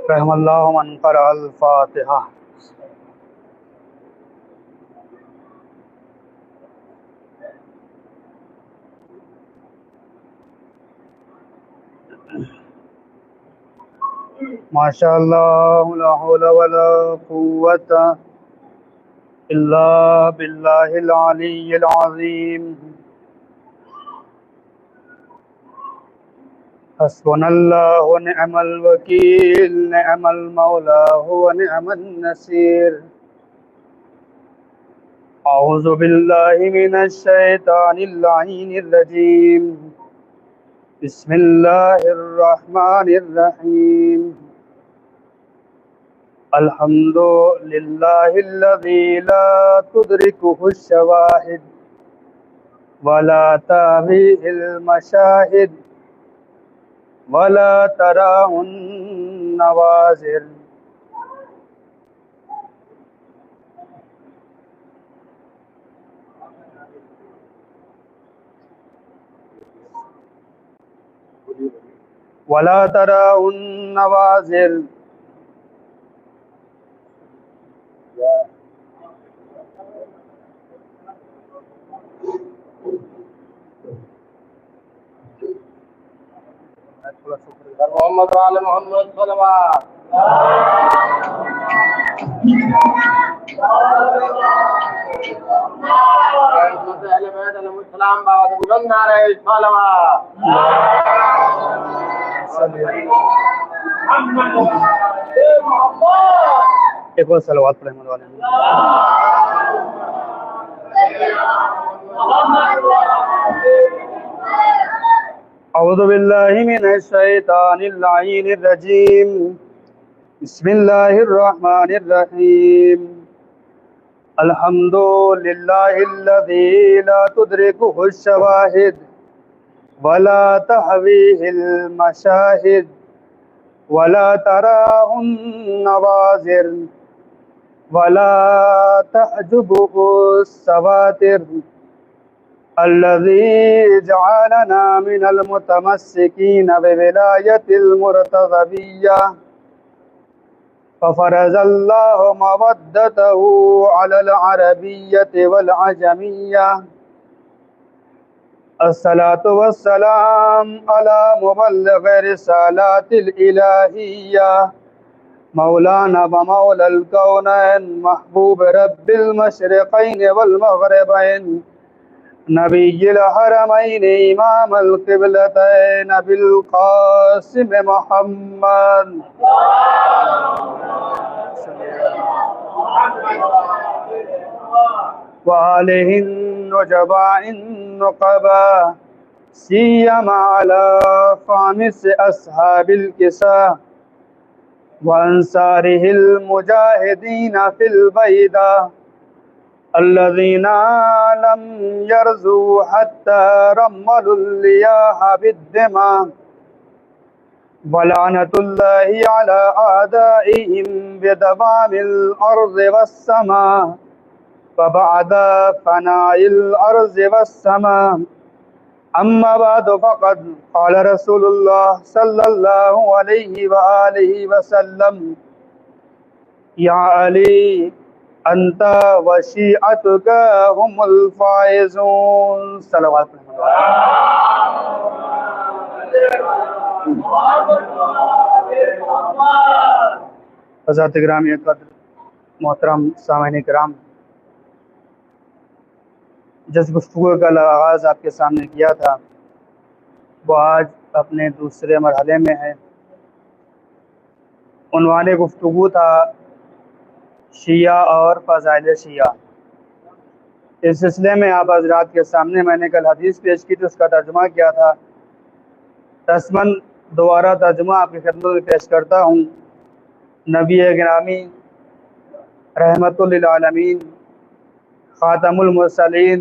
رحم اللہ من قرأ الفاتحہ. ماشاء اللہ لا حول ولا قوت الا باللہ العلی العظیم. حسبنا اللہ ونعم الوکیل نعم المولا ونعم النصیر. اعوذ باللہ من الشیطان اللعین الرجیم. بسم اللہ الرحمن الرحیم. الحمد للہ الذی لا تدرکہ الشواہد ولا تابیہ المشاہد ولا تراہ النوازر. ولا تراہ النوازر. محمد وعلى محمد صلوات. اہل بیت علیہ السلام بعد بلند نعرہ صلوات. ایک اور صلوات پڑھیں مولا علیہ. اعوذ باللہ من الشیطان اللعین الرجیم. بسم اللہ الرحمن الرحیم. الحمد للہ الذی لا تدرکہ الشواہد ولا تحویہ المشاہد ولا تراہ النوازر ولا تعجبہ السواتر. الذي جعلنا من المتمسكين بولاية المرتضوية ففرض الله مودته على العربية والعجمية. الصلاة والسلام على مبلغ رسالات الإلهية مولانا ومولى الكونين محبوب رب المشرقين والمغربين نبی الحرمین امام القبلتین بالقاسم محمد وآلہ النجباء النقباء سیما على خامس اصحاب الكساء وانصاره المجاہدین فی البیداء الذين لم يرزوا حتى رملوا الرياح بالدماء. ولعنة الله على أعدائهم بدمام الأرض والسماء فبعد فناء الأرض والسماء. أما بعد فقد قال رسول الله صلى الله عليه وآله وسلم يا علي انت وشیعتک هم الفائزون. صلوات. حضرات گرامی قدر محترم سامعین کرام، جس گفتگو کا آغاز آپ کے سامنے کیا تھا وہ آج اپنے دوسرے مرحلے میں ہے. عنوان گفتگو تھا شیعہ اور فضائل شیعہ. اس سلسلے میں آپ حضرات کے سامنے میں نے کل حدیث پیش کی تھی، اس کا ترجمہ کیا تھا. رسماً دوبارہ ترجمہ آپ کی خدمت میں پیش کرتا ہوں. نبی گرامی رحمت للعالمین خاتم المرسلین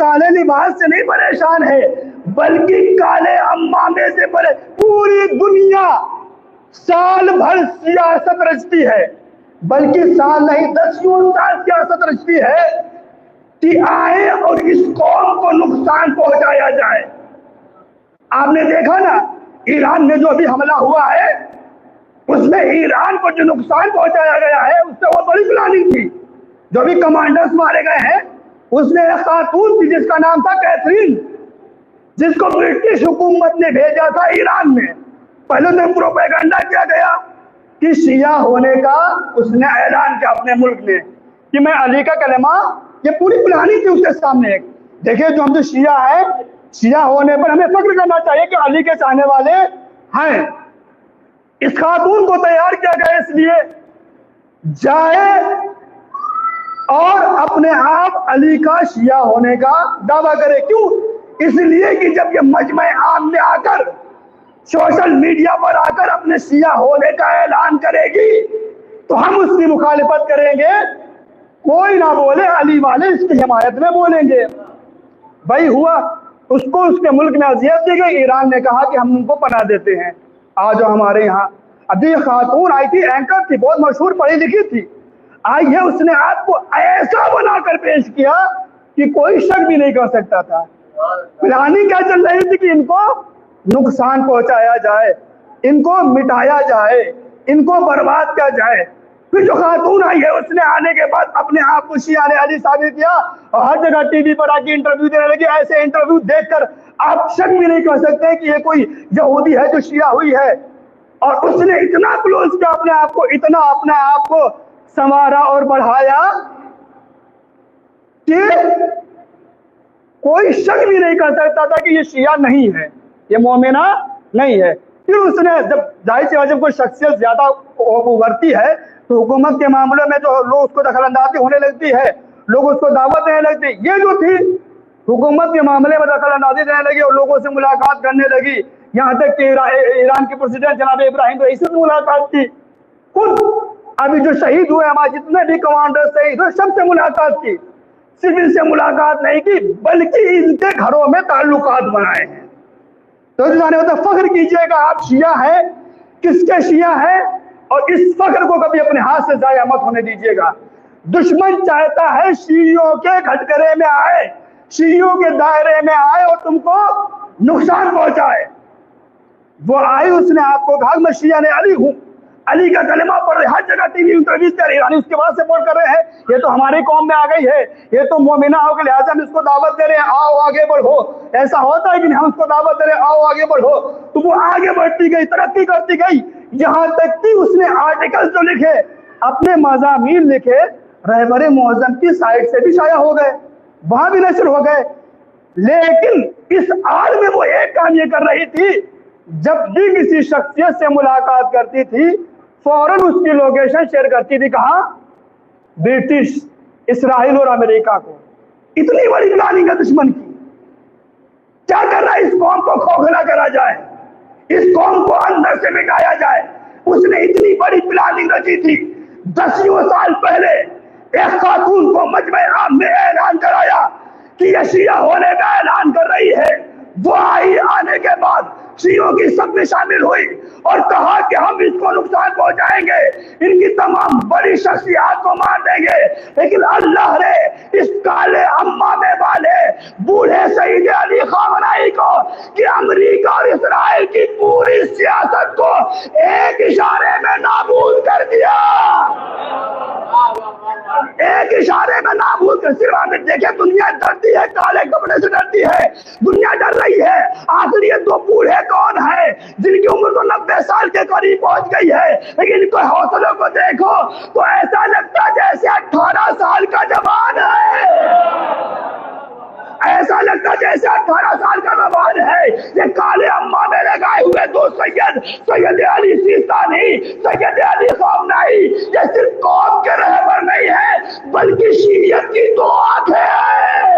کالے لباس سے نہیں پریشان ہے بلکہ کالے امامے سے پوری دنیا سال بھر سیاست رچتی ہے، بلکہ سال نہیں 10 سال سیاست رچتی ہے کہ آئے اور اس قوم کو نقصان پہنچایا جائے۔ آپ نے دیکھا نا ایران میں جو ابھی حملہ ہوا ہے، اس میں ایران کو جو نقصان پہنچایا گیا ہے اس سے وہ بڑی پلاننگ تھی۔ جو بھی کمانڈرز مارے گئے ہیں اس میں ایک خاتون تھی جس کا نام تھا کیتھرین، جس کو برٹش حکومت نے بھیجا تھا ایران میں۔ پہلے تو پروپیگنڈا کیا گیا کہ شیعہ ہونے کا اس نے اعلان کیا اپنے ملک میں کہ میں علی کا کلمہ، یہ پوری پلاننگ تھی اس کے سامنے۔ دیکھیں جو ہم جو شیعہ ہیں، شیعہ ہونے پر ہمیں فخر کرنا چاہیے کہ علی کے چاہنے والے ہیں۔ اس خاتون کو تیار کیا گیا اس لیے جائے اور اپنے آپ علی کا شیعہ ہونے کا دعویٰ کرے۔ کیوں؟ اس لیے کہ جب یہ مجمع عام میں آ کر سوشل میڈیا پر آ کر اپنے شیعہ ہونے کا اعلان کرے گی تو ہم اس کی مخالفت کریں گے، کوئی نہ بولے، علی والے اس کی حمایت میں بولیں گے۔ بھائی ہوا، اس کو اس کے ملک میں اذیت دی گئی، ایران نے کہا کہ ہم ان کو پناہ دیتے ہیں، آ جاؤ ہمارے یہاں۔ ابھی خاتون آئی تھی، اینکر تھی، بہت مشہور پڑھی لکھی تھی، آئی ہے، اس نے آپ کو ایسا بنا کر پیش کیا کہ کوئی شک بھی نہیں کر سکتا تھا۔ پلاننگ کیا چل رہی تھی کہ ان کو نقصان پہنچایا جائے، ان کو مٹایا جائے، ان کو برباد کیا جائے۔ پھر جو خاتون آئی ہے اس نے آنے کے بعد اپنے آپ کو شیعہ علی ثابت کیا اور ہر جگہ ٹی وی پر آ کے انٹرویو دینے لگی۔ ایسے انٹرویو دیکھ کر آپ شک بھی نہیں کر سکتے کہ یہ کوئی یہودی ہے جو شیعہ ہوئی ہے۔ اور اس نے اتنا کلوز کیا اپنے آپ کو، اتنا اپنے آپ کو سنوارا اور بڑھایا کہ کوئی شک بھی نہیں کر سکتا تھا کہ یہ شیعہ نہیں ہے، یہ مومنہ نہیں ہے۔ پھر اس نے جب ظاہر سی بات جب کوئی شخصیت زیادہ ابھرتی ہے تو حکومت کے معاملے میں جو لوگ اس کو دخل اندازی ہونے لگتی ہے، لوگ اس کو دعوت دینے لگتے ہیں۔ یہ جو تھی حکومت کے معاملے میں دخل اندازی دینے لگی اور لوگوں سے ملاقات کرنے لگی، یہاں تک کہ ایران کے پریزیڈنٹ جناب ابراہیم رئیسی سے ملاقات کی، خود ابھی جو شہید ہوئے ہمارے جتنے بھی کمانڈر شہید ہوئے سب سے ملاقات کی، صرف ان سے ملاقات نہیں کی بلکہ ان کے گھروں میں تعلقات بنائے ہیں۔ تو فخر کیجئے گا آپ شیعہ ہیں، کس کے شیعہ ہیں، اور اس فخر کو کبھی اپنے ہاتھ سے ضائع مت ہونے دیجئے گا۔ دشمن چاہتا ہے شیعوں کے گھٹکرے میں آئے، شیعوں کے دائرے میں آئے اور تم کو نقصان پہنچائے۔ وہ آئی، اس نے آپ کو کہا میں شیعہ نے علی ہوں، علی کا کلمہ پڑھ رہے، ہر جگہ ٹی وی انٹرویوز کر رہے، اس کے بعد سپورٹ کر رہے ہیں، یہ تو ہماری قوم میں آ گئی ہے، یہ تو مومنہ ہو کے لہٰذا ہم اس کو دعوت دے رہے ہیں، آؤ آگے بڑھو۔ ایسا ہوتا ہے کہ ہم اس کو دعوت دے رہے ہیں، آؤ آگے بڑھو، تو وہ آگے بڑھتی گئی، ترقی کرتی گئی، یہاں تک کہ اس نے آرٹیکل جو لکھے، اپنے مضامین لکھے، رہبر معظم کی سائٹ سے بھی شائع ہو گئے، وہاں بھی نشر ہو گئے۔ لیکن اس آڑ میں وہ ایک کام یہ کر رہی تھی، جب بھی کسی شخصیت سے ملاقات کرتی تھی فوراً اس کی لوکیشن شیئر کرتی تھی، کہاں؟ برٹش، اسرائیل اور امریکہ کو۔ اتنی بڑی پلاننگ ہے دشمن کی، کیا کر رہا ہے؟ اس قوم کو کھوکھلا کرا جائے، اس قوم کو اندر سے مٹایا جائے۔ اس نے اتنی بڑی پلاننگ رچی تھی، 10 سال پہلے ایک خاتون کو مجمع عام میں اعلان کرایا کہ یہ شیعہ ہونے کا اعلان کر رہی ہے۔ وہ آئی، آنے کے بعد شیعوں کی سب میں شامل ہوئی اور کہا کہ ہم اس کو نقصان پہنچائیں گے، ان کی تمام بڑی شخصیات کو مار دیں گے۔ لیکن اللہ نے اس کالے امامے والے بوڑھے سید علی خامنہئی کو کہ امریکہ اور اسرائیل کی پوری سیاست کو ایک اشارے میں نابود کر دیا، ایک اشارے میں نابود کر۔ صرف ہمیں دیکھیں، دنیا ڈرتی ہے، کالے کپڑے سے ڈرتی ہے، دنیا ڈر رہی ہے۔ آخر یہ دو بوڑھے کون ہیں جن کی عمر تو 90 سال کے قریب پہنچ گئی ہے، لیکن ان کو حوصلوں کو دیکھو تو ایسا لگتا جیسے 18 سال کا جوان ہے، ایسا لگتا جیسے 18 سال کا جوان ہے۔ یہ کالے امامے لگائے ہوئے دو سید علی سیستانی، سید علی خامنہئی، یہ صرف قوم کے رہبر نہیں ہے بلکہ شیعیت کی دو آنکھیں ہیں،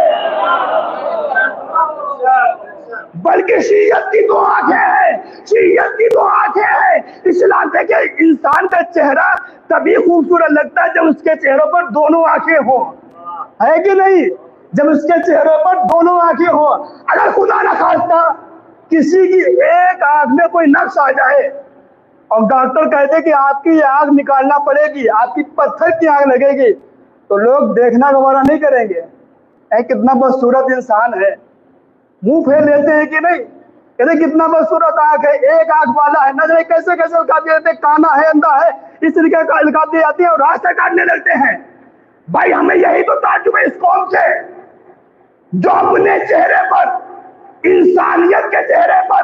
بلکہ شیعیت کی دو آنکھیں ہیں، شیعیت کی دو آنکھیں ہیں۔ اسلام دیکھیں، انسان کا چہرہ تبھی خوبصورت لگتا ہے جب اس کے چہروں پر دونوں آنکھیں ہوں، ہے کہ نہیں؟ جب اس کے چہرے پر دونوں آنکھیں ہو، اگر خدا نہ خواستہ کسی کی ایک آنکھ میں کوئی نقص آ جائے اور ڈاکٹر کہتے کہ آپ کی یہ آنکھ نکالنا پڑے گی، آپ کی پتھر کی آنکھ لگے گی، تو لوگ دیکھنا گوارا نہیں کریں گے۔ اے کتنا بدصورت انسان ہے، منہ پھیر لیتے ہیں کہ نہیں؟ کہتے کتنا بدصورت آنکھ ہے، ایک آنکھ والا ہے، نظریں کیسے کیسے الکا دیے جاتے ہیں، کانا ہے، اندھا ہے، اس طریقے کا الکا دی جاتی ہے اور راستے کاٹنے لگتے ہیں۔ بھائی ہمیں یہی تو تعجب ہے اس قوم سے، جو اپنے چہرے پر، انسانیت کے چہرے پر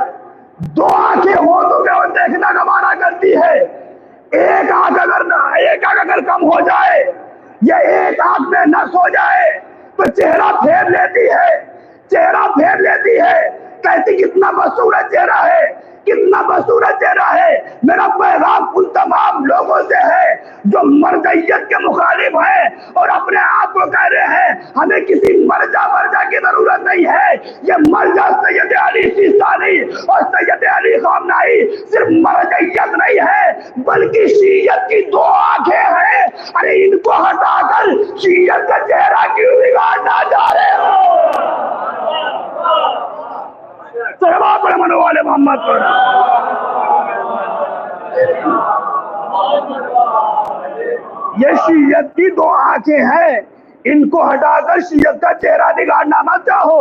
دو آنکھیں ہو تو وہ دیکھنا گوارا کرتی ہے، ایک آنکھ اگر کم ہو جائے یا ایک آنکھ میں نقص ہو جائے تو چہرہ پھیر لیتی ہے، کہتی کتنا بدصورت چہرہ ہے، کتنا بدصورت چہرہ ہے۔ میرا پیغام ان تمام لوگوں سے ہے جو مرجعیت کے مخالف ہیں اور اپنے آپ کو کہہ رہے ہیں ہمیں کسی مرجع کی ضرورت نہیں ہے۔ یہ مرجع سید علی سیستانی اور سید علی خامنہئی صرف مرجعیت نہیں ہے بلکہ شیعت کی دو آنکھیں ہیں۔ ارے ان کو ہٹا کر شیعت کا چہرہ کیوں بگاڑنا جا رہے ہو؟ صلوات پر منو والے محمد پر۔ یہ شیعت کی دو آنکھیں ہیں، ان کو ہٹا کر شیعت کا چہرہ بگاڑنا مت چاہو۔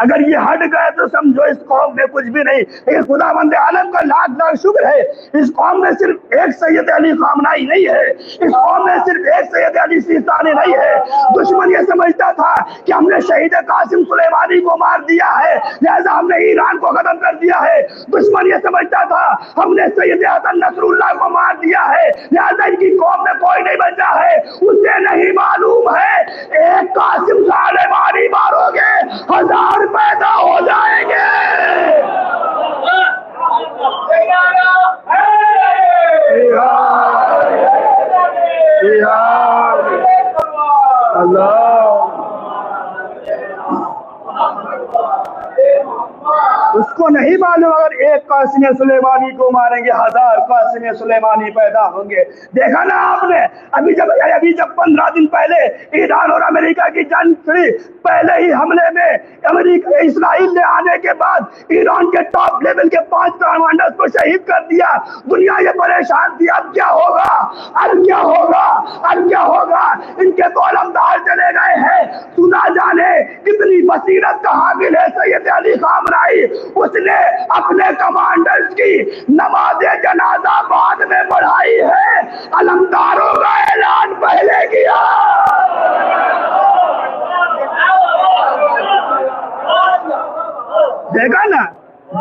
اگر یہ ہٹ گئے تو سمجھو اس قوم میں کچھ بھی نہیں۔ لیکن خداوند عالم کا لاکھ لاکھ شکر ہے، اس قوم میں صرف ایک سید علی خامنہئی نہیں ہے، اس قوم میں صرف ایک سید علی سیستانی نہیں ہے۔ دشمن یہ سمجھتا تھا کہ ہم نے شہید قاسم سلیمانی کو مار دیا ہے لہذا ہم نے ایران کو ختم کر دیا ہے۔ دشمن یہ سمجھتا تھا ہم نے سید حسن نصر اللہ کو مار دیا ہے لہذا ان کی قوم میں کوئی نہیں بچا ہے۔ اسے نہیں معلوم ہے ایک قاسم سلیمانی مارو گے 1000 پیدا ہو جائیں گے۔ اس کو نہیں معلوم اگر ایک قاسم سلیمانی کو ماریں گے 1000 قاسم سلیمانی پیدا ہوں گے۔ دیکھا نا آپ نے ابھی جب 15 دن پہلے ایران اور امریکہ کی جنگ تھی، پہلے ہی حملے میں اسرائیل نے آنے کے بعد ایران کے ٹاپ لیول کے 5 کمانڈرز کو شہید کر دیا۔ دنیا یہ پریشان تھی اب کیا ہوگا، اب کیا ہوگا، اب کیا ہوگا۔ ان کے تو علمدار چلے گئے ہیں۔ خدا جانے کتنی بصیرت کا حامل ہے سید علی خامنہئی، اس نے اپنے کمانڈرز کی نماز جنازہ بعد میں پڑھائی ہے، علمداروں کا اعلان پہلے کیا۔ دیکھا نا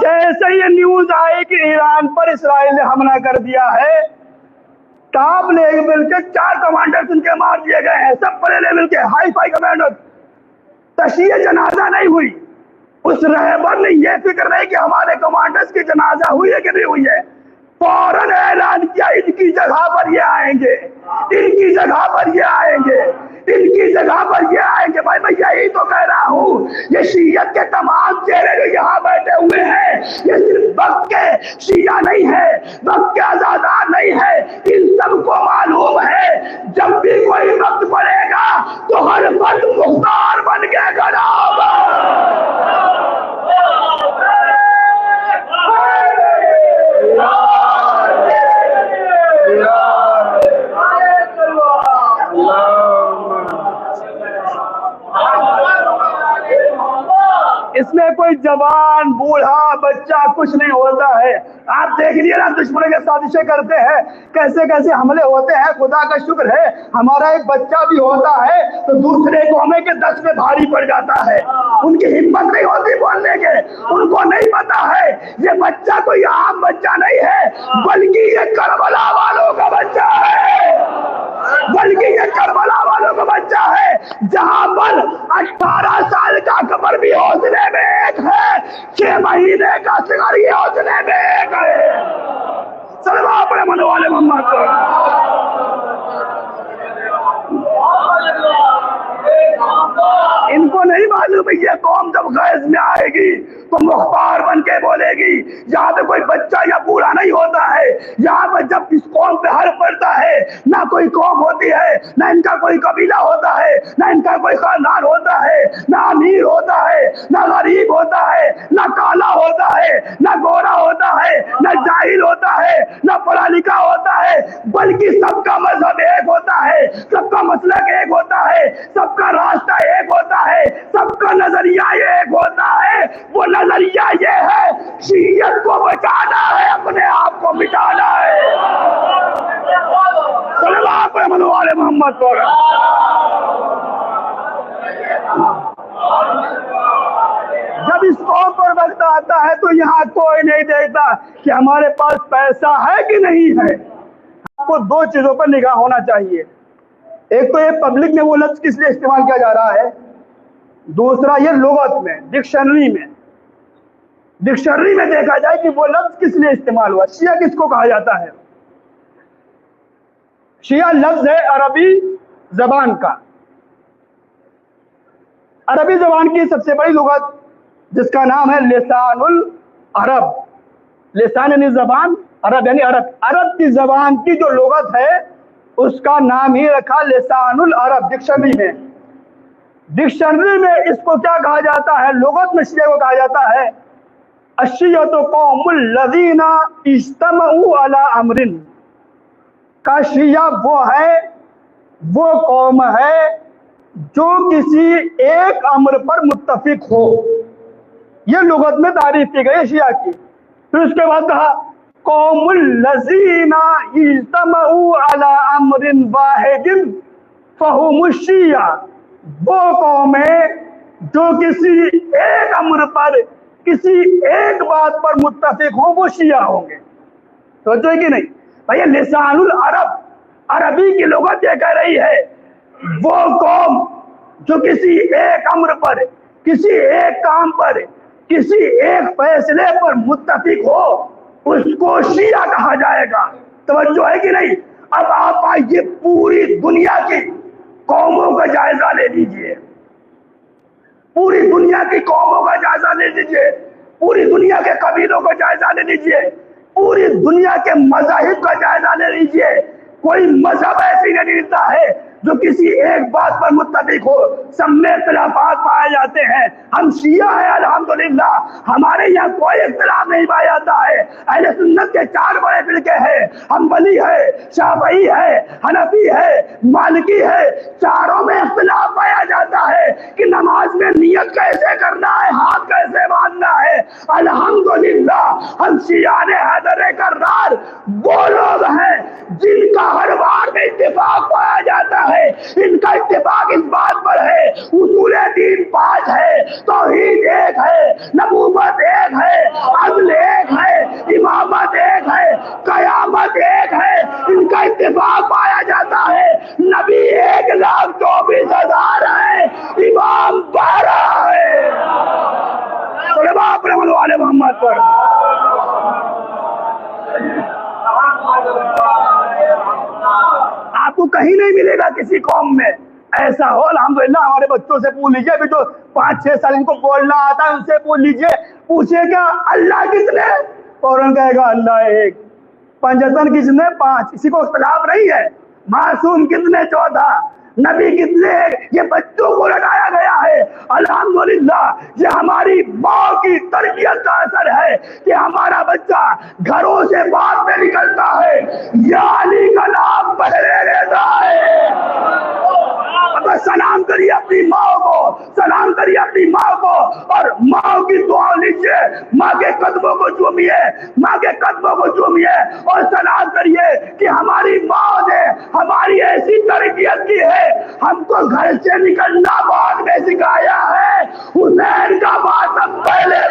جیسے یہ نیوز آئی کہ ایران پر اسرائیل نے حملہ کر دیا ہے، ٹاپ لیول کے 4 کمانڈرز ان کے مار دیے گئے ہیں، سب بڑے لیول کے ہائی فائی کمانڈر۔ تشییع جنازہ نہیں ہوئی، اس رہبر نے یہ فکر نہیں کہ ہمارے کمانڈرز کی جنازہ ہوئی ہے کہ نہیں ہوئی ہے، فوراً اعلان کیا ان کی جگہ پر یہ آئیں گے، ان کی جگہ پر یہ آئیں گے، ان کی جگہ پر یہ آئیں گے۔ بھائی میں یہی تو کہہ رہا ہوں، یہ شیعت کے تمام چہرے جو یہاں بیٹھے ہوئے ہیں یہ صرف وقت کے شیعہ نہیں ہے، وقت کے عزادار نہیں ہے، ان سب کو معلوم ہے جب بھی کوئی وقت پڑے گا تو ہر فرد مختار بن کے کھڑا ہوگا۔ اس میں کوئی جوان بوڑھا بچہ کچھ نہیں ہوتا ہے۔ آپ دیکھ لیے نا دشمنوں کے سازشیں کرتے ہیں، کیسے کیسے حملے ہوتے ہیں۔ خدا کا شکر ہے ہمارا ایک بچہ بھی ہوتا ہے تو دوسرے قومیں کے 10 میں بھاری پڑ جاتا ہے، ان کی ہمت نہیں ہوتی بولنے کے، ان کو نہیں پتا ہے یہ بچہ کوئی عام بچہ نہیں ہے بلکہ یہ کربلا والوں کا بچہ ہے، بلکہ یہ کربلا والوں کا بچہ ہے جہاں پر 18 سال کا قمر بھی حوصلے میں ایک ہے، 6 مہینے کا صغر یہ حوصلے میں ایک ہے۔ صلوات پر منو والے محمد پر۔ ان کو نہیں معلوم یہ قوم جب غیظ میں آئے گی تو مختار بن کے بولے گی۔ یہاں پہ کوئی بچہ یا بوڑھا نہیں ہوتا ہے، یہاں پہ جب اس قوم پہ حرف پڑتا ہے نہ کوئی قوم ہوتی ہے، نہ ان کا کوئی قبیلہ ہوتا ہے، نہ ان کا کوئی خاندان ہوتا ہے، نہ امیر ہوتا ہے، نہ غریب ہوتا ہے، نہ کالا ہوتا ہے، نہ گورا ہوتا ہے، نہ جاہل ہوتا ہے، نہ پڑھا لکھا ہوتا ہے، بلکہ سب کا مذہب ایک ہوتا ہے، سب کا مسلک ایک ہوتا ہے، سب کا راستہ ایک ہوتا ہے، سب کا نظریہ ایک ہوتا ہے۔ وہ نظریہ یہ ہے، شیعیت کو بچانا ہے، اپنے آپ کو مٹانا ہے۔ صلی اللہ علیہ محمد پر۔ جب اس قوم پر وقت آتا ہے تو یہاں کوئی نہیں دیکھتا کہ ہمارے پاس پیسہ ہے کہ نہیں ہے۔ آپ کو دو چیزوں پر نگاہ ہونا چاہیے، ایک تو یہ پبلک میں وہ لفظ کس لیے استعمال کیا جا رہا ہے، دوسرا یہ لغت میں، ڈکشنری میں دیکھا جائے کہ وہ لفظ کس لیے استعمال ہوا۔ شیعہ کس کو کہا جاتا ہے؟ شیعہ لفظ ہے عربی زبان کا، عربی زبان کی سب سے بڑی لغت جس کا نام ہے لسان العرب۔ لسان یعنی زبان، عرب یعنی عرب کی زبان کی جو لغت ہے اس کا نام ہی رکھا لسان العرب۔ ڈکشنری میں اس کو کیا کہا جاتا ہے؟ لغت میں شیعہ کو کہا جاتا ہے الشیعۃ قوم الذین اجتمعوا علی امر۔ کا شیعہ وہ قوم ہے جو کسی ایک امر پر متفق ہو۔ یہ لغت میں تعریف کی گئی شیعہ کی۔ پھر اس کے بعد کہا قوم الذین اجتمعوا علی امر واحد فہم الشیعہ۔ وہ قوم ہے جو کسی ایک امر پر، کسی ایک بات پر متفق ہو، وہ شیعہ ہوں گے۔ سوچو کہ نہیں بھائی، لسان العرب، عربی کی لغت یہ کہہ رہی ہے وہ قوم جو کسی ایک امر پر، کسی ایک کام پر، کسی ایک فیصلے پر متفق ہو، اس کو شیعہ کہا جائے گا۔ توجہ ہے کہ نہیں؟ اب آپ آئیے پوری دنیا کی قوموں کا جائزہ لے لیجئے، پوری دنیا کی قوموں کا جائزہ لے لیجئے، پوری دنیا کے قبیلوں کا جائزہ لے لیجئے، پوری دنیا کے مذاہب کا جائزہ لے لیجئے۔ کوئی مذہب ایسی نہیں ملتا ہے جو کسی ایک بات پر متفق ہو، سب میں اختلافات پائے جاتے ہیں۔ ہم شیعہ ہیں الحمدللہ، ہمارے یہاں کوئی اختلاف نہیں پایا جاتا ہے۔ اہل سنت کے 4 بڑے فرقے ہیں، حنبلی ہے، شافعی ہے، حنفی ہے، مالکی ہے۔ چاروں میں اختلاف پایا جاتا ہے کہ نماز میں نیت کیسے کرنا ہے، ہاتھ کیسے باندھنا ہے۔ الحمدللہ ہم شیعان حیدر کرار وہ لوگ ہیں جن کا ہر بار میں اتفاق پایا جاتا ہے۔ ان کا اتفاق اس بات پر ہے اصول دین 5 ہے، توحید ایک ہے، نبوت ایک ہے، عدل ایک ہے، امامت ایک ہے، قیامت ایک ہے۔ ان کا اتفاق پایا جاتا ہے نبی 1,24,000 ہے، امام 12 ہے۔ صلی اللہ علیہ محمد پر۔ آپ کو کہیں نہیں ملے گا کسی قوم میں ایسا ہو۔ الحمدللہ ہمارے بچوں سے پوچھ لیجئے، ابھی جو 5-6 سال ان کو بولنا آتا ہے ان سے پوچھ لیجئے، پوچھے کیا اللہ کتنے، فوراً کہے گا اللہ ایک۔ پنجتن کتنے؟ 5۔ کسی کو اختلاف نہیں ہے۔ معصوم کتنے؟ 14۔ نبی کتنے؟ یہ بچوں کو لٹایا گیا ہے۔ الحمدللہ یہ ہماری ماں کی تربیت کا اثر ہے کہ ہمارا بچہ گھروں سے بعد میں نکلتا ہے یا علی کا نام پہلے لیتا ہے۔ اگر سلام کریے اپنی ماں کو، سلام کریے اپنی ماں کو، اور ماں کی دعا لیجیے، ماں کے قدموں کو چومیے، ماں کے قدموں کو چومیے اور سلام کریے کہ ہماری ماں نے ہماری ایسی تربیت کی ہے، ہم کو گھر سے نکلنا بعد میں سکھایا ہے، حسین کا ماتم پہلے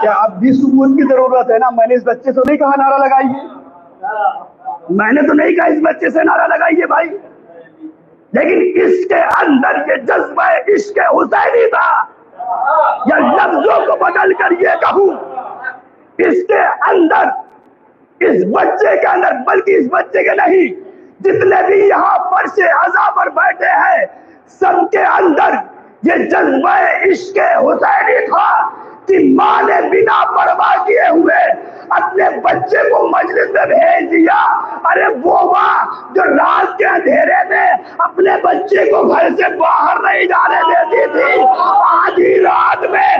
کیا اب بھی ثبوت کی ضرورت ہے نا؟ میں نے اس بچے سے نہیں کہا نعرہ لگائیے، میں نے تو نہیں کہا اس بچے سے نعرہ لگائیے بھائی، لیکن اس کے اندر یہ جذبہ عشق حسینی تھا، یا لفظوں کو بدل کر یہ کہوں، اس کے اندر، اس بچے کے اندر، بلکہ اس بچے کے نہیں، جتنے بھی یہاں فرش عزا پر بیٹھے ہیں سب کے اندر یہ جذبہ عشق حسینی تھا کہ ماں نے بنا پرواہ کیے ہوئے اپنے بچے کو مجلس میں بھیج دیا۔ ارے وہ ماں جو رات کے اندھیرے میں اپنے بچے کو گھر سے باہر نہیں جانے دیتی تھی، آدھی رات میں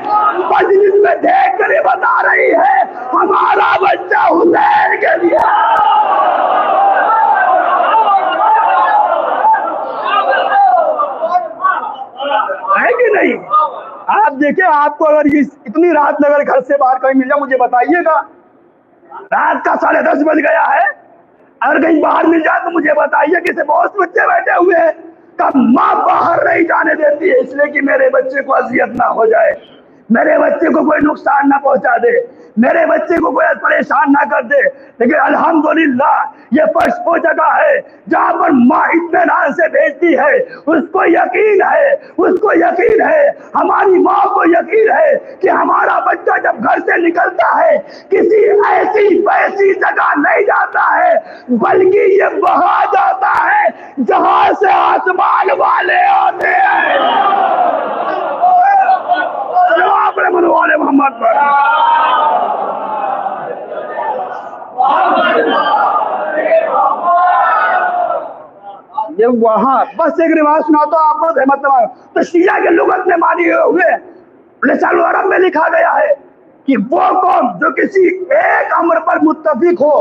مجلس میں دیکھ کر یہ بتا رہی ہے ہمارا بچہ حسین کے لیے ہے کہ نہیں؟ آپ دیکھیں، آپ کو اگر اتنی رات میں اگر گھر سے باہر کہیں مل جائے مجھے بتائیے گا، رات کا 10:30 بج گیا ہے، اگر کہیں باہر مل جائے تو مجھے بتائیے کہ بہت بچے بیٹھے ہوئے ہیں کہ ماں باہر نہیں جانے دیتی ہے اس لیے کہ میرے بچے کو اذیت نہ ہو جائے، میرے بچے کو کوئی نقصان نہ پہنچا دے، میرے بچے کو کوئی پریشان نہ کر دے۔ لیکن الحمدللہ یہ فرش وہ جگہ ہے جہاں پر ماں اطمینان سے بھیجتی ہے، اس کو یقین ہے، اس کو یقین ہے، ہماری ماں کو یقین ہے کہ ہمارا بچہ جب گھر سے نکلتا ہے کسی ایسی ویسی جگہ نہیں جاتا ہے بلکہ یہ وہاں جاتا ہے جہاں سے آسمان والے آتے ہیں۔ آپ نے منوال محمد پر یہ وہاں بس ایک روایت سناتا ہوں آپ کو احمد تمام تو شیعہ کے لغت میں مانی ہوئے لسان العرب میں لکھا گیا ہے کہ وہ قوم جو کسی ایک امر پر متفق ہو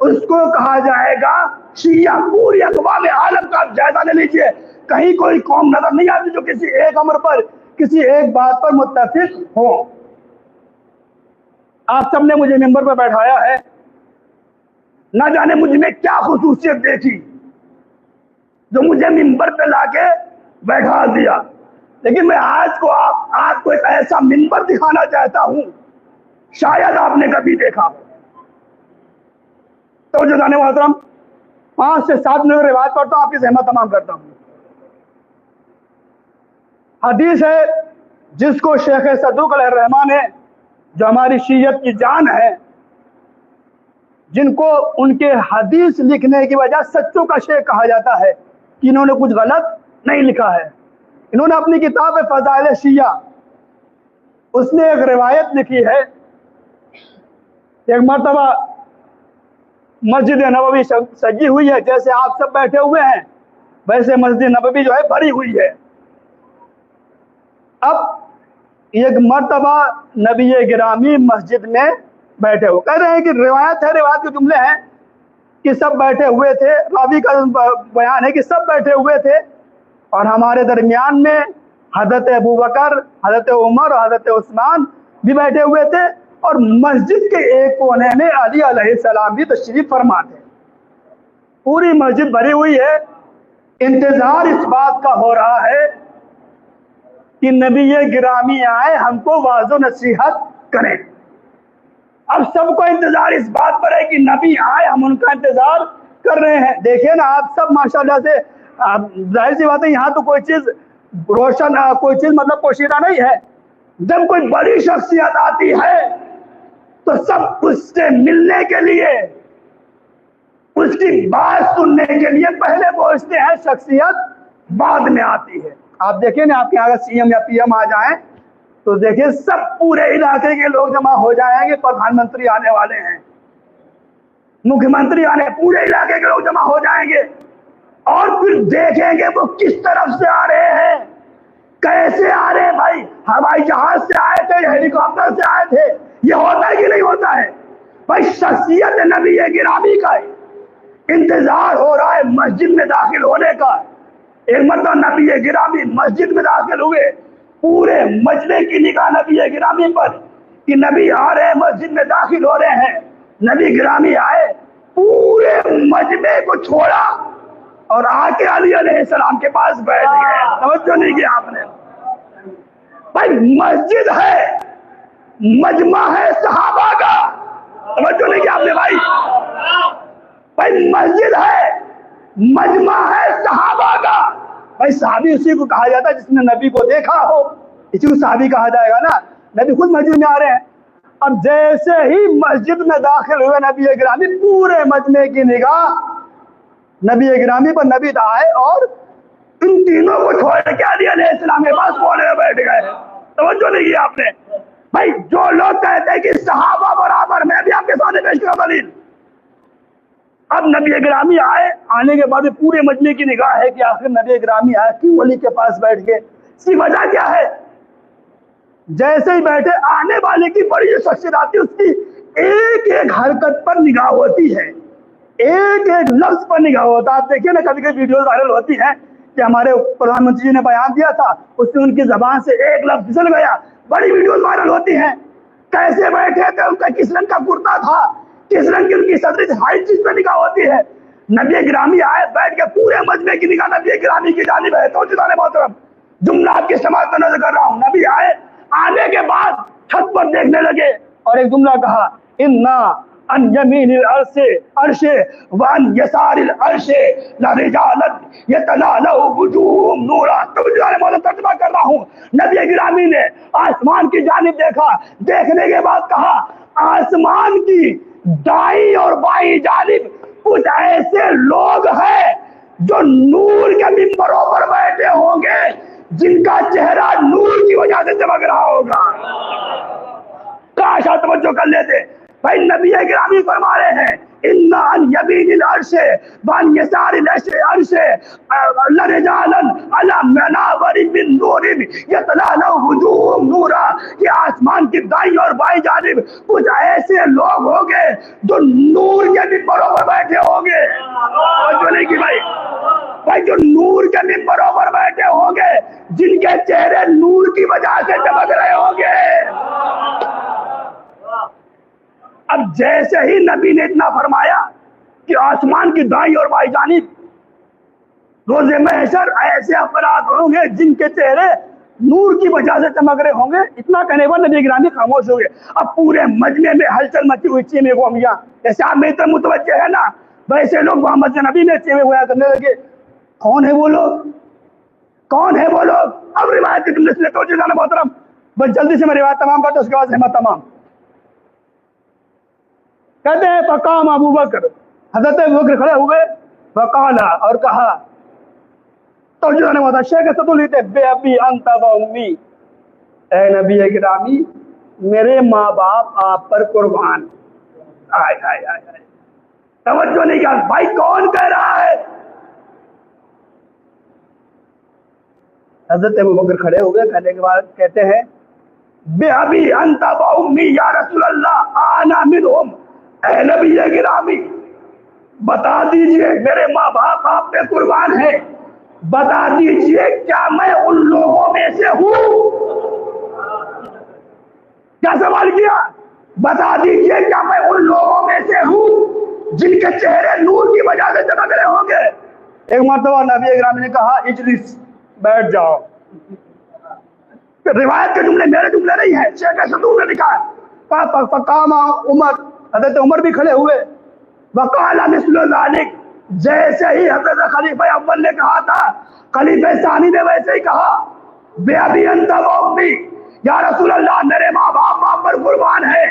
اس کو کہا جائے گا شیعہ۔ پوری اقوام عالم کا جائزہ لے لیجئے، کہیں کوئی قوم نظر نہیں آتی جو کسی ایک امر پر، کسی ایک بات پر متفق ہو۔ آپ سب نے مجھے ممبر پر بیٹھایا ہے، نہ جانے مجھ میں کیا خصوصیت دیکھی جو مجھے ممبر پہ لا کے بیٹھا دیا، لیکن میں آج کو آپ کو ایک ایسا ممبر دکھانا چاہتا ہوں شاید آپ نے کبھی دیکھا ہو۔ تو جو جانے محترم 5 سے 7 منٹ روایت پڑھتا ہوں، آپ کی زحمت تمام کرتا ہوں۔ حدیث ہے جس کو شیخ صدوق علیہ الرحمہ نے، جو ہماری شیعت کی جان ہے، جن کو ان کے حدیث لکھنے کی وجہ سچوں کا شیخ کہا جاتا ہے کہ انہوں نے کچھ غلط نہیں لکھا ہے، انہوں نے اپنی کتاب فضائل شیعہ اس نے ایک روایت لکھی ہے، ایک مرتبہ مسجد نبوی سجی ہوئی ہے، جیسے آپ سب بیٹھے ہوئے ہیں ویسے مسجد نبوی جو ہے بھری ہوئی ہے۔ اب ایک مرتبہ نبی گرامی مسجد میں بیٹھے ہو، کہہ رہے ہیں کہ روایت ہے، روایت کے جملے ہیں کہ سب بیٹھے ہوئے تھے، راوی کا بیان ہے کہ سب بیٹھے ہوئے تھے اور ہمارے درمیان میں حضرت ابوبکر، حضرت عمر اور حضرت عثمان بھی بیٹھے ہوئے تھے اور مسجد کے ایک کونے میں علی علیہ السلام بھی تشریف فرما تھے۔ پوری مسجد بھری ہوئی ہے، انتظار اس بات کا ہو رہا ہے کہ نبی گرامی آئے ہم کو واعظ و نصیحت کریں۔ اب سب کو انتظار اس بات پر ہے کہ نبی آئے، ہم ان کا انتظار کر رہے ہیں۔ دیکھیں نا آپ سب ماشاءاللہ سے، ظاہر سی بات ہے یہاں تو کوئی چیز روشن، کوئی چیز مطلب پوشیدہ نہیں ہے۔ جب کوئی بڑی شخصیت آتی ہے تو سب اس سے ملنے کے لیے، اس کی بات سننے کے لیے پہلے پہنچتے ہیں، شخصیت بعد میں آتی ہے۔ آپ دیکھیں نا، آپ کے یہاں سی ایم یا پی ایم آ جائیں تو دیکھیں سب پورے علاقے کے لوگ جمع ہو جائیں گے، پردھان منتری آنے والے ہیں، مکھیہ منتری آنے، پورے علاقے کے لوگ جمع ہو جائیں گے اور پھر دیکھیں گے وہ کس طرف سے آ رہے ہیں، کیسے آ رہے ہیں۔ بھائی ہوائی جہاز سے آئے تھے، ہیلی کاپٹر سے آئے تھے، یہ ہوتا ہے کہ نہیں ہوتا ہے؟ بھائی شخصیت نبی گرامی کا انتظار ہو رہا ہے مسجد میں داخل ہونے کا۔ ایک مرتبہ نبی گرامی مسجد میں داخل ہوئے، پورے مجمع کی نگاہ نبی گرامی پر کہ نبی آ رہے ہیں، مسجد میں داخل ہو رہے ہیں۔ نبی گرامی آئے، پورے مجمع کو چھوڑا اور آ کے علی علیہ السلام کے پاس بیٹھ گئے۔ توجہ نہیں کیا آپ نے؟ بھائی مسجد ہے، مجمع ہے صحابہ کا، توجہ نہیں کیا آپ نے بھائی؟ بھائی مسجد ہے، مجمع ہے صحابہ کا۔ بھائی صحابی اسی کو کہا جاتا ہے جس نے نبی کو دیکھا ہو، اسی کو صحابی کہا جائے گا نا۔ نبی خود مسجد میں آ رہے ہیں. اب جیسے ہی مسجد میں داخل ہوئے نبی گرامی، پورے مجمع کی نگاہ نبی گرامی پر. نبی آئے اور ان تینوں کو چھوڑ کے علی علیہ السلام کے پاس کونے میں بیٹھ گئے. توجہ نہیں کی آپ نے بھائی. جو لوگ کہتے ہیں کہ صحابہ برابر، میں بھی آپ کے سامنے پیش کروں دلیل. اب نبی گرامی آئے، آنے کے بعد پورے مجمع کی نگاہ ہے کہ آخر نبی گرامی آئے کیوں علی کے پاس بیٹھ گئے، اس کی وجہ کیا ہے. جیسے ہی بیٹھے، آنے والے کی بڑی جو شخصیت آتی ہے اس کی ایک ایک حرکت پر نگاہ ہوتی ہے، ایک ایک لفظ پر نگاہ ہوتا ہے. آپ دیکھیے نا کبھی کبھی ویڈیوز وائرل ہوتی ہیں کہ ہمارے پردھان منتری جی نے بیان دیا تھا، اس میں ان کی زبان سے ایک لفظ پھسل گیا. بڑی ویڈیوز وائرل ہوتی ہیں. کیسے بیٹھے تھے، ان کا کس رنگ کا کرتا تھا، کس رنگ کی ان کی صدری، ہر چیز پہ نگاہ ہوتی ہے. نبی گرامی آئے، بیٹھ کے پورے مجمع کی نگاہ نبی گرامی کی جانب ہے. تو جناب محترم، جملہ آپ کی سماعت میں نظر کر رہا ہوں. نبی آئے، آنے کے بعد چھت پر دیکھنے لگے اور ایک جملہ کہا، انا ان یمین العرش عرش وان یسار العرش لرجالا یتنالوا وجوہهم نورا. تو جناب محترم ترجمہ کر رہا ہوں. نبی گرامی نے آسمان کی جانب دیکھا، دیکھنے کے بعد کہا آسمان کی دائیں اور بائیں جانب کچھ ایسے لوگ ہیں جو نور کے ممبروں پر بیٹھے ہوں گے، جن کا چہرہ نور کی وجہ سے چمک رہا ہوگا. کاش آپ توجہ کر لیتے بھائی. نبی گرامی فرما رہے ہیں اِنَّا عَنْ يَمِينِ الْعَرْشِ وَعَنْ يَسَارِ الْعَرْشِ لَرِجَالًا عَلَى مَنَابِرٍ مِّن نُّورٍ يَتَنَالَوْا وُجُوهُهُمْ نُورًا. کہ آسمان کی دائیں اور بائیں جانب کچھ ایسے لوگ ہوں گے جو نور کے ممبروں پر بیٹھے ہوں گے. توجہ نہیں کی بھائی. جو نور کے ممبروں پر بیٹھے ہوں گے، جن کے چہرے نور کی وجہ سے چمک رہے ہوں گے. اب جیسے ہی نبی نے اتنا فرمایا کہ آسمان کی دائیں اور بائیں جانب روز محشر ایسے افراد ہوں گے جن کے چہرے نور کی وجہ سے چمک رہے ہوں گے، اتنا کہنے پر نبی گرامی خاموش ہو گئے. اب پورے مجمع میں ہلچل مچی ہوئی، چیمے گومیاں. جیسے آپ میری طرف متوجہ ہے نا، ویسے لوگ وہاں مسجد نبی میں چیمے گویا کرنے لگے. کون ہے وہ لوگ، کون ہے وہ لوگ؟ اب روایت کے جملے سے توجہ جانا محترم، بس جلدی سے میں روایت تمام کرتا ہوں، اس کے بعد احمد تمام. کہتے ہیں فقام ابو بکر، حضرت ابو بکر کھڑے ہوئے، وقالا اور کہا، توجہ جانا محترم، شیخ صدو لیتے بے ابی انت و امی، اے نبی گرامی میرے ماں باپ آپ پر قربان. آئے آئے آئے آئے. توجہ نہیں کیا بھائی، کون کہہ رہا ہے؟ حضرت ابو بکر کھڑے ہو گئے، کہنے کے بعد کہتے ہیں بے ابی انت و امی یا رسول اللہ انا منہم. اے نبی گرامی بتا دیجئے میرے ماں باپ آپ پہ قربان ہیں، بتا دیجئے کیا میں ان لوگوں میں سے ہوں؟ کیا سوال کیا؟ بتا دیجئے کیا میں ان لوگوں میں سے ہوں جن کے چہرے نور کی وجہ سے چمک رہے ہوں گے؟ ایک مرتبہ نبی گرامی نے کہا اجلس، بیٹھ جاؤ. روایت کے جملے میرے جملے نہیں ہیں، شیخ صدوق نے لکھا ہے. فقام عمر، حضرت عمر بھی کھڑے ہوئے. وقال مثل ذلك، جیسے ہی حضرت خلیفہ اول نے کہا تھا خلیفہ ثانی نے ویسے ہی کہا بے ابی انت و امی یا رسول اللہ میرے ماں باپ آپ پر قربان ہیں،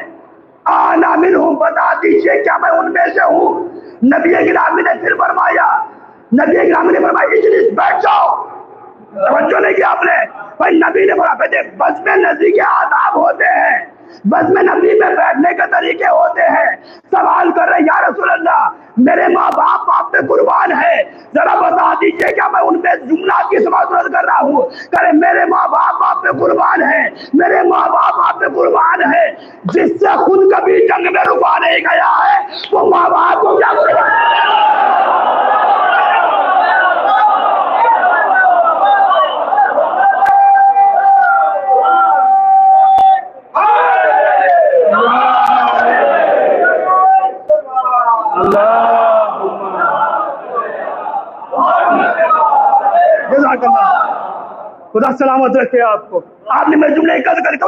انا منہم بتا دیجئے کیا میں ان میں سے ہوں؟ نبی گرامی نے پھر فرمایا، نبی گرامی نے فرمایا اجلس، بیٹھ جاؤ. توجہ نہیں کیا آپ نے بھائی. نبی نے فرمایا بس میں نبی کے آداب ہوتے ہیں، بس میں نبی میں بیٹھنے کے طریقے ہوتے ہیں. سوال کر رہے یا رسول اللہ میرے ماں باپ آپ پہ قربان ہے، ذرا بتا دیجئے کیا میں ان پہ جملات کی سماعت کر رہا ہوں؟ کرے میرے ماں باپ آپ پہ قربان ہے، میرے ماں باپ آپ پہ قربان ہے. جس سے خود کبھی جنگ میں رکا نہیں گیا ہے وہ ماں باپ کو کیا قربان ہے؟ خدا سلامت رکھے آپ کو. آپ نے میرے جملے اکد کر کے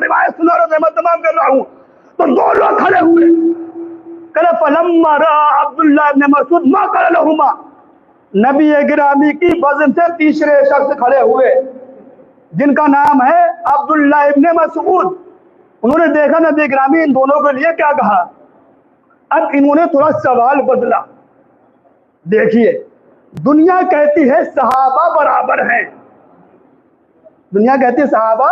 روایت سنا رہا میں تمام کر رہا ہوں. تو دو لوگ کھڑے ہوئے، کہ فلما رأى عبداللہ ابن مسعود ما قال لهما، نبی گرامی کی وزن سے تیسرے شخص کھڑے ہوئے. جن کا نام ہے عبداللہ ابن مسعود، انہوں نے دیکھا نبی گرامی ان دونوں کے لیے کیا کہا. اب انہوں نے تھوڑا سوال بدلا. دیکھیے، دنیا کہتی ہے صحابہ برابر ہیں، دنیا کہتی ہے صحابہ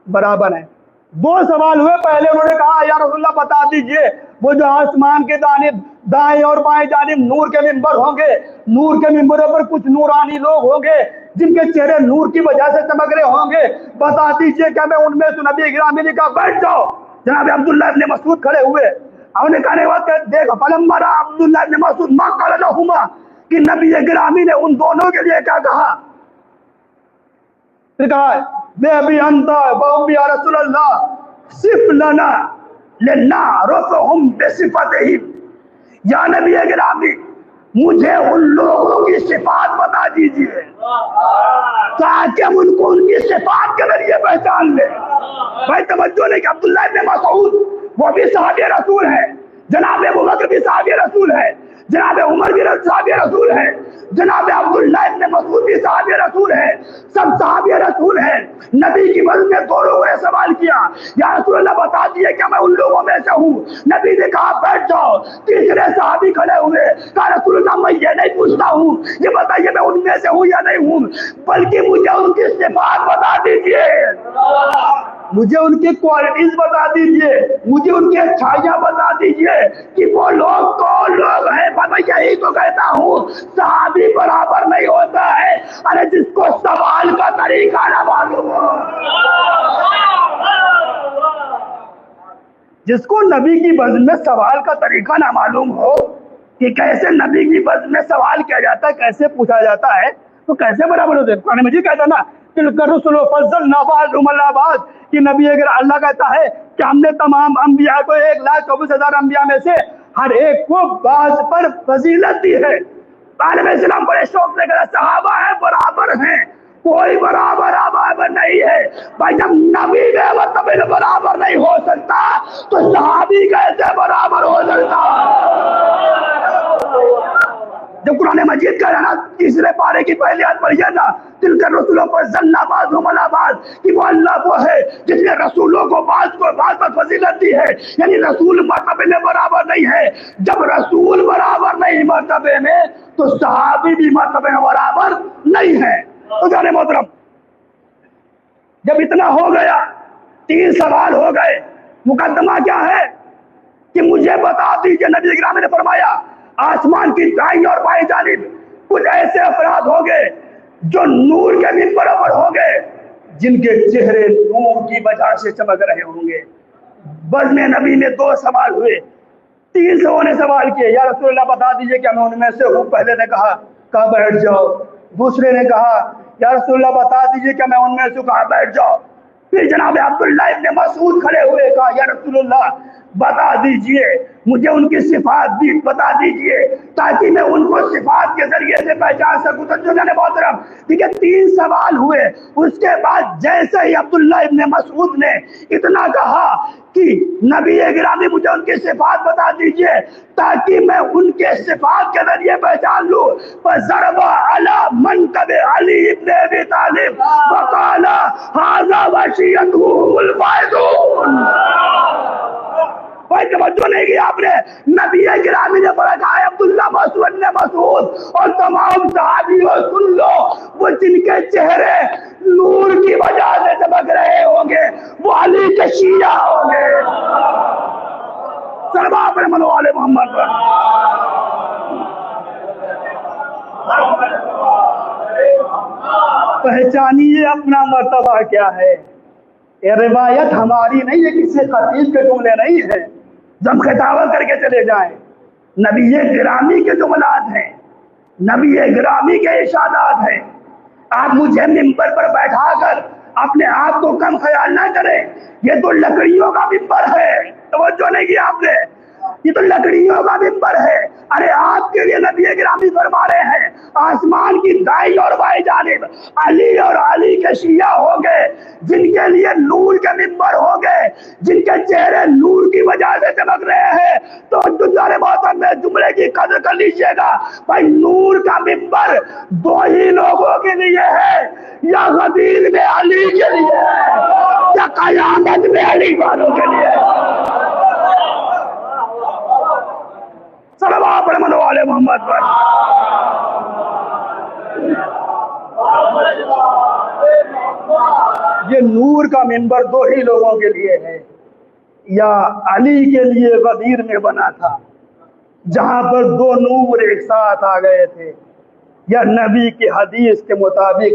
برابر ہیں. دو سوال ہوئے. پہلے انہوں نے کہا یا رسول اللہ بتا دیجئے وہ جو آسمان کے جانب دائیں اور بائیں جانب نور کے منبر ہوں گے، نور کے منبروں پر کچھ نورانی لوگ ہوں گے جن کے چہرے نور کی وجہ سے چمک رہے ہوں گے، بتا دیجئے کیا میں ان میں سے؟ نبی گرامی نے کہا بیٹھ جاؤ. جناب عبداللہ ابن مسعود کھڑے ہوئے. انہوں نے کہا دیکھ فلما رأى عبداللہ ابن مسعود ما قال لهما، کہ نبی گرامی نے ان دونوں کے لیے کیا کہا؟ پھر کہا بے ابی انتا بأمی یا رسول اللہ صف لنا لنعرفهم بصفتهم، یا نبی گرامی مجھے ان لوگوں کی صفات بتا دیجئے تاکہ ہم ان کو ان کی صفات کے ذریعے پہچان لیں. بھائی توجہ نہیں کہ عبداللہ ابن مسعود وہ بھی صحابی رسول ہے، جناب ابو بکر بھی صحابی رسول ہے، جناب عمر بھی صحابی رسول ہے، جناب عبداللہ ابن مسعود بھی صحابی رسول ہے، سب صحابی رسول ہیں. نبی کی مدد میں دو لوگوں نے سوال کیا یا رسول اللہ بتا دیے کہ میں ان لوگوں میں سے ہوں. نبی نے کہا بیٹھ جاؤ. تیسرے صحابی کھڑے ہوئے. کہا رسول اللہ میں یہ نہیں پوچھتا ہوں یہ بتائیے میں ان میں سے ہوں یا نہیں ہوں، بلکہ مجھے ان کی صفات بتا دیجیے، مجھے ان کی کوالٹیز بتا دیجئے، مجھے ان کی اچھائیاں بتا دیجئے کہ وہ لوگ کون لوگ ہیں. میں یہی تو کہتا ہوں صحابی برابر نہیں ہوتا ہے. ارے جس کو سوال کا طریقہ نہ معلوم ہو، جس کو نبی کی بزم میں سوال کا طریقہ نہ معلوم ہو کہ کیسے نبی کی بزم میں سوال کیا جاتا ہے، کیسے پوچھا جاتا ہے، تو کیسے برابر ہوتے ہیں؟ قرآن مجید کہتا نا تلک الرسل فضلنا بعضهم علی بعض، کہ نبی اگر اللہ کہتا ہے کہ ہم نے تمام انبیاء کو 1,24,000 انبیاء میں سے ہر ایک کو بعض پر فضیلت دی ہے. عالم اسلام بڑے شوق سے کہتا صحابہ ہیں برابر ہیں، کوئی برابر نہیں ہے. بھائی جب نبی کے مطلب برابر نہیں ہو سکتا تو صحابی کیسے برابر ہو سکتا؟ جب قرآن مجید کہہ رہا نا تیسرے پارے کی پہلی آیت پڑھیے نا تلک الرسل فضلنا بعضهم علی بعض، کہ وہ اللہ وہ ہے جس نے رسولوں کو بعض پر فضیلت دی ہے. یعنی رسول مرتبے میں برابر نہیں ہے. جب رسول برابر نہیں مرتبے میں تو صحابی بھی مرتبے میں برابر نہیں ہے. تو جانے محترم جب اتنا ہو گیا، 3 سوال ہو گئے، مقدمہ کیا ہے کہ مجھے بتا دیجئے. نبی گرامی نے فرمایا آسمان کی دائیں اور بائیں جانب کچھ ایسے افراد ہوں گے جو نور کے منبروں پر ہوں گے جن کے چہرے نور کی وجہ سے چمک رہے ہوں گے. بزم نبی میں 2 سوال ہوئے. 300 نے سوال کیے یا رسول اللہ بتا دیجئے کہ میں ان میں سے ہوں. پہلے نے کہا بیٹھ جاؤ. دوسرے نے کہا یا رسول اللہ بتا دیجئے کہ میں ان میں سے ہوں. کہا بیٹھ جاؤ. پھر جناب عبداللہ ابن مسعود کھڑے ہوئے. کہا یا رسول اللہ بتا دیجئے مجھے ان کی صفات بھی بتا دیجئے تاکہ میں ان کو صفات کے ذریعے سے پہچان سکوں. تو جو جانے محترم ٹھیک ہے 3 سوال ہوئے. اس کے بعد جیسے ہی عبداللہ ابن مسعود نے اتنا کہا کہ نبی گرامی مجھے ان کی صفات بتا دیجئے تاکہ میں ان کے صفات کے ذریعے پہچان لوں، فضرب علی منکب علی ابن ابی طالب وقال ھذا وشیتهم الفائزون. کوئی توجہ نہیں کی آپ نے. نبی گرامی نے فرمایا ہے عبداللہ مسعود نے مسعود اور تمام صحابیوں سن لو وہ جن کے چہرے نور کی وجہ سے چمک رہے ہوں گے وہ علی کے شیعہ ہوں گے. سلام اپنے منو والے محمد پر. پہچانیے اپنا مرتبہ کیا ہے. یہ روایت ہماری نہیں ہے، کسی خطیب کے جملے نہیں ہیں جب خطابت کر کے چلے جائیں. نبی گرامی کے جملات ہیں، نبی گرامی کے ارشادات ہیں. آپ مجھے منبر پر بیٹھا کر اپنے آپ کو کم خیال نہ کریں. یہ تو لکڑیوں کا منبر ہے. توجہ نہیں کی آپ نے، یہ تو لکڑیوں کا منبر ہے. ارے آپ کے لیے نبی گرامی فرما رہے ہیں آسمان کی دائیں اور بائیں جانب علی اور علی کے شیعہ ہوں گے، جن کے لیے نور کے ممبر ہوں گے، جن کے چہرے نور کی وجہ سے چمک رہے ہیں، تو دنیا موسم میں جملے کی قدر کر لیجئے گا، بھائی نور کا ممبر دو ہی لوگوں کے لیے ہے، یا غدیر میں علی کے لیے ہے، یا قیامت میں علی والوں کے لیے ہے۔ صلوات پڑھیں والے محمد پر۔ یہ نور کا منبر دو ہی لوگوں کے لیے ہے، یا علی کے لیے غدیر میں بنا تھا جہاں پر دو نور ایک ساتھ آ گئے تھے، یا نبی کی حدیث کے مطابق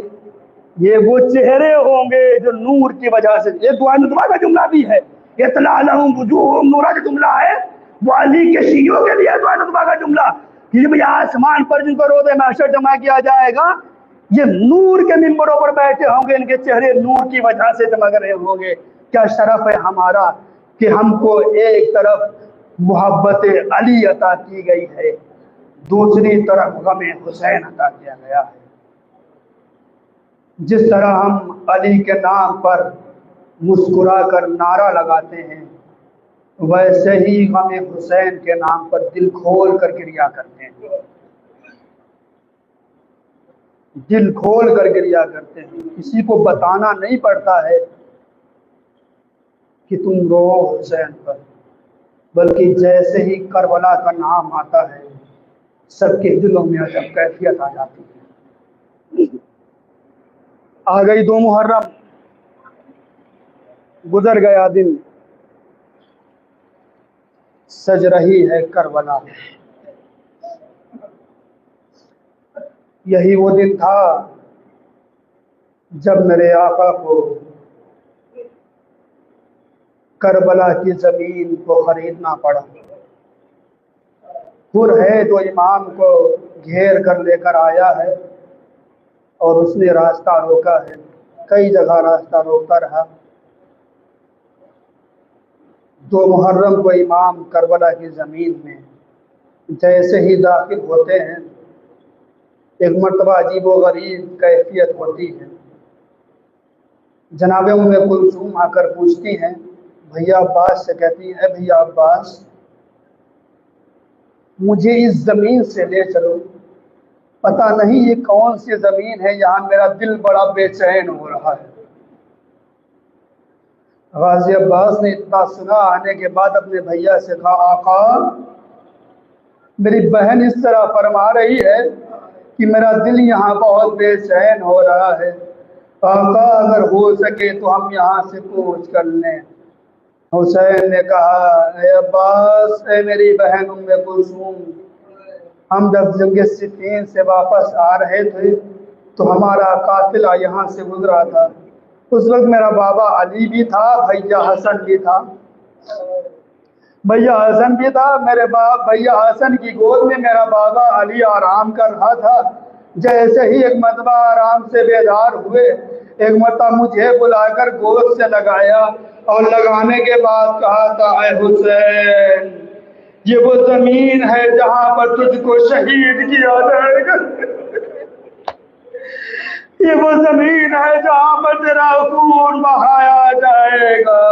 یہ وہ چہرے ہوں گے جو نور کی وجہ سے، یہ دعا نطبہ کا جملہ بھی ہے، اطلاع لہم وجوہہم نورا کا جملہ ہے، وہ علی کے شیعوں کے لیے دعا نطبہ کا جملہ کہ جب یہ آسمان پر جن پر روز محشر جمع کیا جائے گا، یہ نور کے ممبروں پر بیٹھے ہوں گے، ان کے چہرے نور کی وجہ سے چمک رہے ہوں گے۔ کیا شرف ہے ہمارا کہ ہم کو ایک طرف محبت علی عطا کی گئی ہے، دوسری طرف غم حسین عطا کیا گیا ہے۔ جس طرح ہم علی کے نام پر مسکرا کر نعرہ لگاتے ہیں، ویسے ہی غم حسین کے نام پر دل کھول کر گریا کرتے ہیں، دل کھول کر گریا کرتے ہیں۔ کسی کو بتانا نہیں پڑتا ہے کہ تم رو حسین پر، بلکہ جیسے ہی کربلا کا نام آتا ہے سب کے دلوں میں عجب کیفیت آ جاتی ہے۔ آ گئی 2 محرم، گزر گیا دن، سج رہی ہے کربلا۔ یہی وہ دن تھا جب میرے آقا کو کربلا کی زمین کو خریدنا پڑا۔ پر ہے تو امام کو گھیر کر لے کر آیا ہے، اور اس نے راستہ روکا ہے، کئی جگہ راستہ روکتا رہا۔ 2 محرم کو امام کربلا کی زمین میں جیسے ہی داخل ہوتے ہیں، ایک مرتبہ عجیب و غریب کیفیت ہوتی ہے۔ جناب ام کلثوم آ کر پوچھتی ہیں بھیا عباس سے، کہتی ہیں اے بھیا عباس، مجھے اس زمین سے لے چلو، پتہ نہیں یہ کون سی زمین ہے، یہاں میرا دل بڑا بے چین ہو رہا ہے۔ غازی عباس نے اتنا سنا، آنے کے بعد اپنے بھیا سے کہا آقا میری بہن اس طرح فرما رہی ہے کہ میرا دل یہاں بہت بے چین ہو رہا ہے، آقا اگر ہو سکے تو ہم یہاں سے کوچ کر لیں۔ حسین نے کہا اے عباس، اے میری بہن ام کلثوم، ہم جب جنگ صفین سے واپس آ رہے تھے تو ہمارا قافلہ یہاں سے گزرا تھا، اس وقت میرا بابا علی بھی تھا، بھیا حسن بھی تھا، بھیا حسن بھی تھا، میرے بھیا حسن کی گود میں میرا بابا علی آرام کر رہا تھا۔ جیسے ہی ایک مرتبہ آرام سے بیدار ہوئے، ایک مرتبہ مجھے بلا کر گود سے لگایا، اور لگانے کے بعد کہا تھا اے حسین یہ وہ زمین ہے جہاں پر تجھ کو شہید کیا جائے گا، یہ وہ زمین ہے جہاں پر تیرا خون بہایا جائے گا،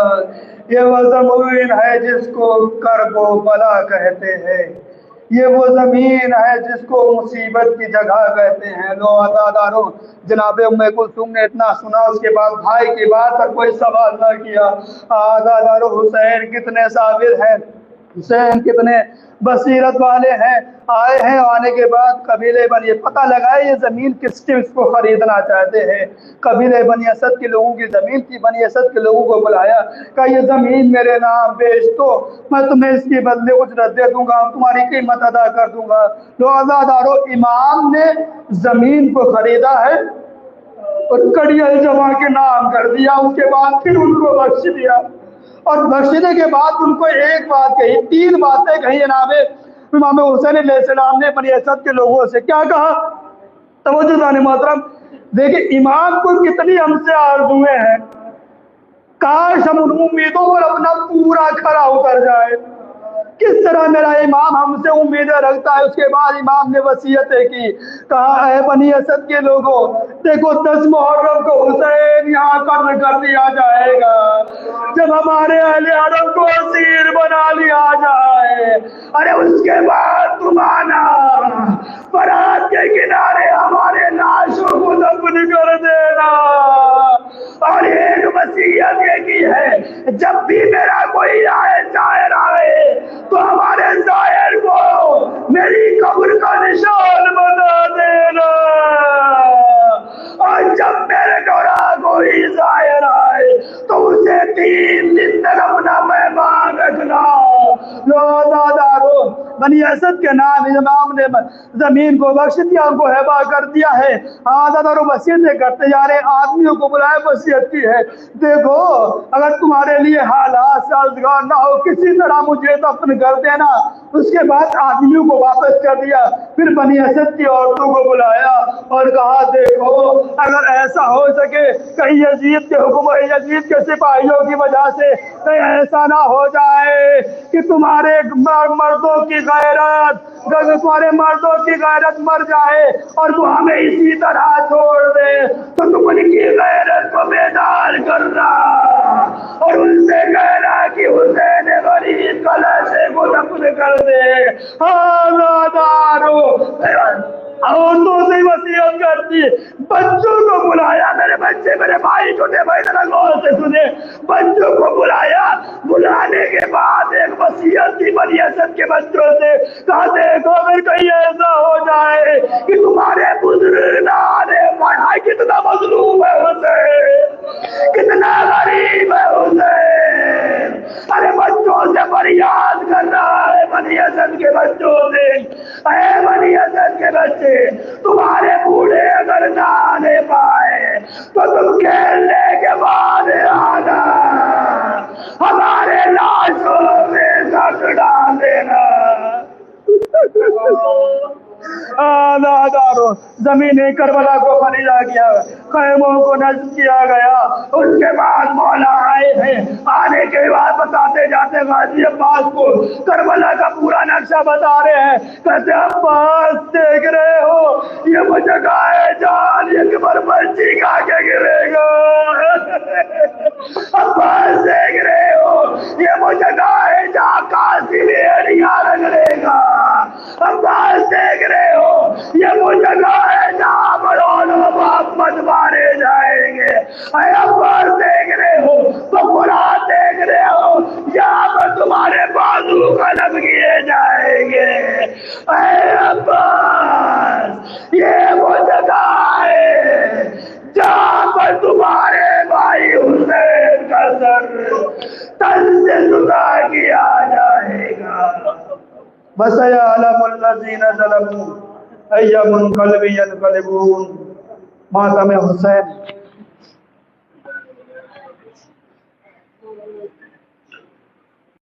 یہ وہ زمین ہے جس کو کرب و بلا کہتے ہیں، یہ وہ زمین ہے جس کو مصیبت کی جگہ کہتے ہیں۔ لو عزادارو، جناب ام کلثوم نے اتنا سنا، اس کے بعد بھائی کی بات پر کوئی سوال نہ کیا۔ عزادارو، حسین کتنے صابر ہیں، حسین کتنے بصیرت والے ہیں، آئے ہیں، آنے کے بعد قبیلے بنی پتہ لگائے یہ زمین کس کو خریدنا چاہتے ہیں۔ قبیلے بنی اسد کے لوگوں کی زمین تھی، بنی اسد کے لوگوں کو بلایا، کہ یہ زمین میرے نام بیچ دو، میں تمہیں اس کی بدلے اجرت دے دوں گا، تمہاری قیمت ادا کر دوں گا۔ لو عزادارو، امام نے زمین کو خریدا ہے اور کڑیل جمع کے نام کر دیا، اس کے بعد پھر ان کو بخش دیا، اور بخشنے کے بعد ان کو ایک بات کہی، 3 باتیں کہی جناب امام حسین علیہ السلام نے بنی اسد کے لوگوں سے۔ کیا کہا؟ توجہ دان محترم، دیکھیں امام کو کتنی ہم سے آرزویں ہیں، کاش ہم ان امیدوں پر اپنا پورا کھرا اتر جائے، کس طرح میرا امام ہم سے امیدیں رکھتا ہے۔ اس کے بعد امام نے وصیتیں کی، کہا اے بنی اسد کے لوگوں، دیکھو 10 محرم کو حسین یہاں قتل کر دیا جائے گا، جب ہمارے اہل حرم کو اسیر بنا لیا جائے، ارے اس کے بعد تم آنا، فرات کے کنارے ہمارے لاشوں کو دفن کر دینا۔ اور ایک وصیت یہ کی ہے، جب بھی میرا کوئی زائر آئے تو ہمارے زائر کو میری قبر کا نشان بنا دینا، اور جب میرے دوران کوئی زائر آئے تو اسے 3 دن تک اپنا مہمان رکھنا۔ لو بنی اسد کے نام امام نے زمین کو بخش دیا، ان کو ہبا کر دیا ہے۔ عادت اور وصیتیں کرتے جا رہے، آدمیوں کو بلائے وصیت کی ہے، دیکھو اگر تمہارے لیے حالات سازگار نہ ہو کسی طرح مجھے دفن کر دینا۔ اس کے بعد آدمیوں کو واپس کر دیا، پھر بنی اسد کی عورتوں کو بلایا اور کہا دیکھو اگر ایسا ہو سکے کہیں یزید کے حکم یزید کے سپاہیوں کی وجہ سے کہیں ایسا نہ ہو جائے کہ تمہارے مردوں کی غیرت، تمہارے مردوں کی غیرت مر جائے اور تو ہمیں اسی طرح چھوڑ دے، تو تم ان کی غیرت کو بیدار کرنا اور ان سے کہنا کہ حسین غریب کا لاشے کو دفن کر دے۔ عورتوں سے وصیت کرتی، بچوں کو بلایا، میرے بچے میرے بھائی چھوٹے بھائی ذرا غور سے سنے، بچوں کو بلایا، بلانے کے بعد ایک وصیت تھی بنی اسد کے بچوں سے، کہا دیکھو اگر کہیں ایسا ہو جائے کہ تمہارے بزرگ نہ آنے پڑھا، کتنا مظلوم ہے حسین، کتنا غریب ہے حسین، ارے بچوں سے فریاد کر رہا ہے بنی اسد کے بچوں سے، اے بنی اسد کے بچے تمہارے بوڑھے اگر نہ آنے پائے تو تم کھیلنے کے بعد آنا، ہمارے لاشوں میں رکھ ڈال دینا۔ آزادارو زمین کربلا کو خریدا گیا، خیموں کو نصب کیا گیا، اس کے بعد مولا آئے ہیں، آنے کے بعد بتاتے جاتے غازی عباس کو کربلا کا پورا نقشہ بتا رہے ہیں، کہتے عباس دیکھ رہے ہو یہ وہ جگہ ہے جان یہ کمر پر چیکا کے گرے گا، عباس دیکھ رہے ہو یہ وہ جگہ ہے جہاں قاسم ایڑیاں رگڑے گا، عباس دیکھ رہے ہو یہ وہ جگہ ہے جہاں مرون و محمد مارے جائیں گے، اے عباس دیکھ رہے ہو تو قرآن دیکھ رہے ہو یہاں پر تمہارے بازو قلم کیے جائیں گے، اے عباس یہ وہ جگہ ہے جہاں پر تمہارے بھائی حسین کا سر تن سے جدا کیا جائے گا۔ وَسَيَعْلَمُ الَّذِينَ ظَلَمُوا أَيَّ مُنقَلِبٍ يَنقَلِبُونَ۔ ماتم حسین